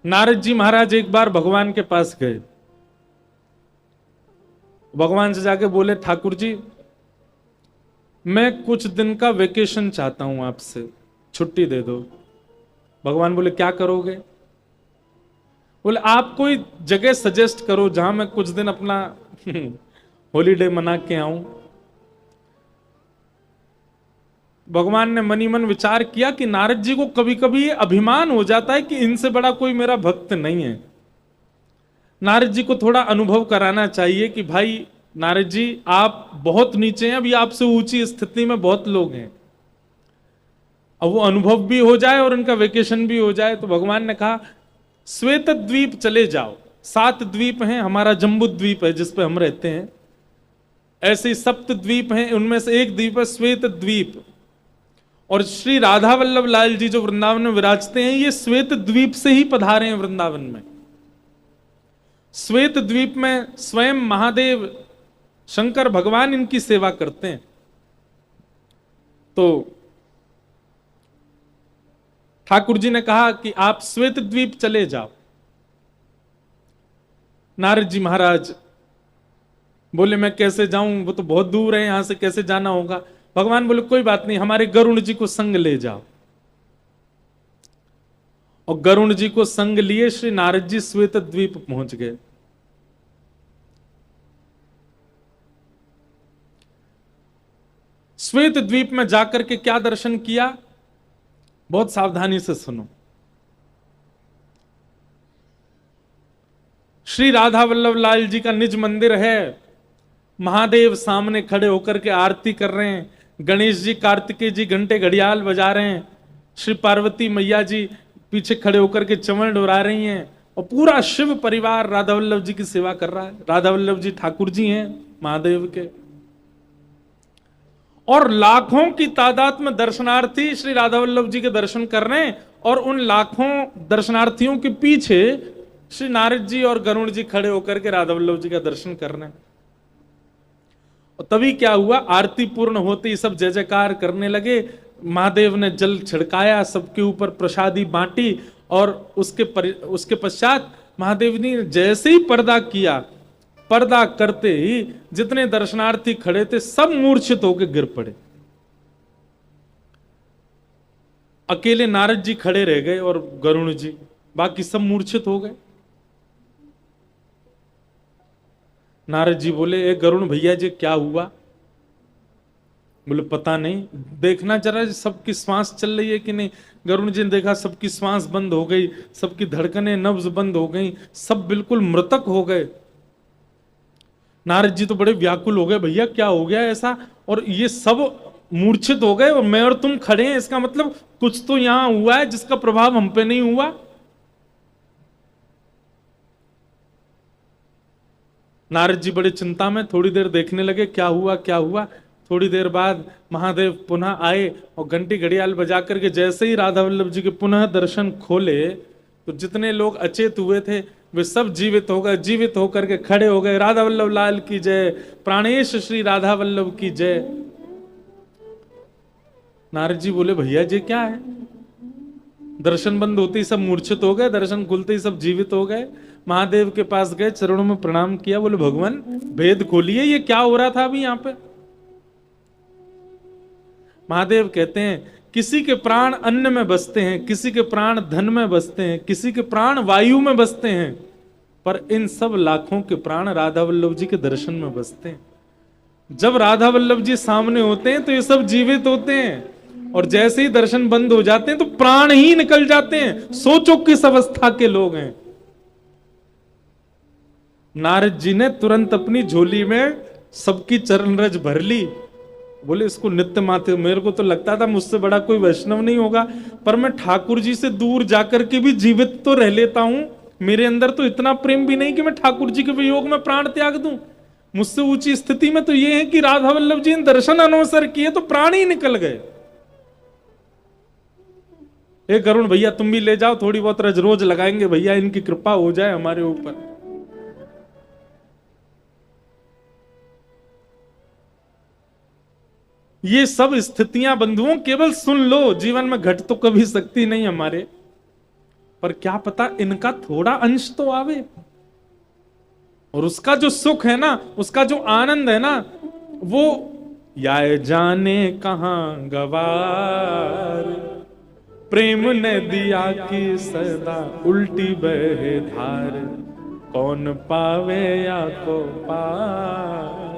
नारद जी महाराज एक बार भगवान के पास गए। भगवान से जाके बोले, ठाकुर जी मैं कुछ दिन का वेकेशन चाहता हूं, आपसे छुट्टी दे दो। भगवान बोले, क्या करोगे? बोले, आप कोई जगह सजेस्ट करो जहां मैं कुछ दिन अपना हॉलीडे मना के आऊं। भगवान ने मनी मन विचार किया कि नारद जी को कभी कभी अभिमान हो जाता है कि इनसे बड़ा कोई मेरा भक्त नहीं है। नारद जी को थोड़ा अनुभव कराना चाहिए कि भाई नारद जी आप बहुत नीचे हैं, अभी आपसे ऊंची स्थिति में बहुत लोग हैं। अब वो अनुभव भी हो जाए और उनका वेकेशन भी हो जाए। तो भगवान ने कहा, श्वेत द्वीप चले जाओ। 7 द्वीप हैं, हमारा जम्बू द्वीप है जिस पे हम रहते हैं। ऐसे ही 7 द्वीप हैं, उनमें से एक द्वीप है श्वेत द्वीप। और श्री राधा वल्लभ लाल जी जो वृंदावन में विराजते हैं, ये श्वेत द्वीप से ही पधारे हैं वृंदावन में। श्वेत द्वीप में स्वयं महादेव शंकर भगवान इनकी सेवा करते हैं। तो ठाकुर जी ने कहा कि आप श्वेत द्वीप चले जाओ। नारद जी महाराज बोले, मैं कैसे जाऊं, वो तो बहुत दूर है, यहां से कैसे जाना होगा। भगवान बोले, कोई बात नहीं, हमारे गरुण जी को संग ले जाओ। और गरुण जी को संग लिए श्री नारद जी श्वेत द्वीप पहुंच गए। श्वेत द्वीप में जाकर के क्या दर्शन किया, बहुत सावधानी से सुनो। श्री राधा वल्लभ लाल जी का निज मंदिर है। महादेव सामने खड़े होकर के आरती कर रहे हैं। गणेश जी कार्तिकेय जी घंटे घड़ियाल बजा रहे हैं। श्री पार्वती मैया जी पीछे खड़े होकर के चमन डोरा रही हैं। और पूरा शिव परिवार राधा वल्लभ जी की सेवा कर रहा है। राधा वल्लभ जी ठाकुर जी हैं महादेव के। और लाखों की तादाद में दर्शनार्थी श्री राधा वल्लभ जी के दर्शन कर रहे हैं। और उन लाखों दर्शनार्थियों के पीछे श्री नारद जी और गरुण जी खड़े होकर के राधा वल्लभ जी का दर्शन कर रहे हैं। और तभी क्या हुआ, आरती पूर्ण होते ही सब जय जयकार करने लगे। महादेव ने जल छिड़काया, सबके ऊपर प्रसादी बांटी। और उसके पश्चात महादेव ने जैसे ही पर्दा किया, पर्दा करते ही जितने दर्शनार्थी खड़े थे सब मूर्छित होकर गिर पड़े। अकेले नारद जी खड़े रह गए और गरुण जी, बाकी सब मूर्छित हो गए। नारद जी बोले, ए गरुण भैया जी क्या हुआ? बोले, पता नहीं, देखना जरा सबकी श्वास चल रही है कि नहीं। गरुण जी ने देखा, सबकी श्वास बंद हो गई, सबकी धड़कनें नब्ज बंद हो गई, सब बिल्कुल मृतक हो गए। नारद जी तो बड़े व्याकुल हो गए, भैया क्या हो गया ऐसा? और ये सब मूर्छित हो गए और मैं और तुम खड़े हैं, इसका मतलब कुछ तो यहां हुआ है जिसका प्रभाव हम पे नहीं हुआ। नारद जी बड़ी चिंता में थोड़ी देर देखने लगे, क्या हुआ क्या हुआ। थोड़ी देर बाद महादेव पुनः आए और घंटी घड़ियाल बजा करके जैसे ही राधा वल्लभ जी के पुनः दर्शन खोले, तो जितने लोग अचेत हुए थे वे सब जीवित हो गए। जीवित होकर के खड़े हो गए, राधा वल्लभ लाल की जय, प्राणेश श्री राधा वल्लभ की जय। नारद जी बोले, भैया जी क्या है? दर्शन बंद होते ही सब मूर्छित हो गए, दर्शन खुलते ही सब जीवित हो गए। महादेव के पास गए, चरणों में प्रणाम किया, बोले भगवान भेद खोलिए, ये क्या हो रहा था अभी यहां पे? महादेव कहते हैं, किसी के प्राण अन्न में बसते हैं, किसी के प्राण धन में बसते हैं, किसी के प्राण वायु में बसते हैं, पर इन सब लाखों के प्राण राधा वल्लभ जी के दर्शन में बसते हैं। जब राधा वल्लभ जी सामने होते हैं तो ये सब जीवित होते हैं, और जैसे ही दर्शन बंद हो जाते हैं तो प्राण ही निकल जाते हैं। सोचो किस अवस्था के लोग हैं। नारद जी ने तुरंत अपनी झोली में सबकी चरण रज भर ली। बोले, इसको नित्य माथे, मेरे को तो लगता था मुझसे बड़ा कोई वैष्णव नहीं होगा, पर मैं ठाकुर जी से दूर जाकर के भी जीवित तो रह लेता हूं। मेरे अंदर तो इतना प्रेम भी नहीं कि मैं ठाकुर जी के वियोग में प्राण त्याग दूं। मुझसे ऊंची स्थिति में तो यह है कि राधा वल्लभ जी ने दर्शन अनवसर किए तो प्राण ही निकल गए। हे गरुण भैया तुम भी ले जाओ, थोड़ी बहुत रज रोज लगाएंगे भैया, इनकी कृपा हो जाए हमारे ऊपर। ये सब स्थितियां बंधुओं केवल सुन लो, जीवन में घट तो कभी सकती नहीं हमारे। पर क्या पता इनका थोड़ा अंश तो आवे, और उसका जो सुख है ना, उसका जो आनंद है ना, वो या जाने कहां गवार, प्रेम ने दिया कि सदा उल्टी बहे धार, कौन पावे या को पार।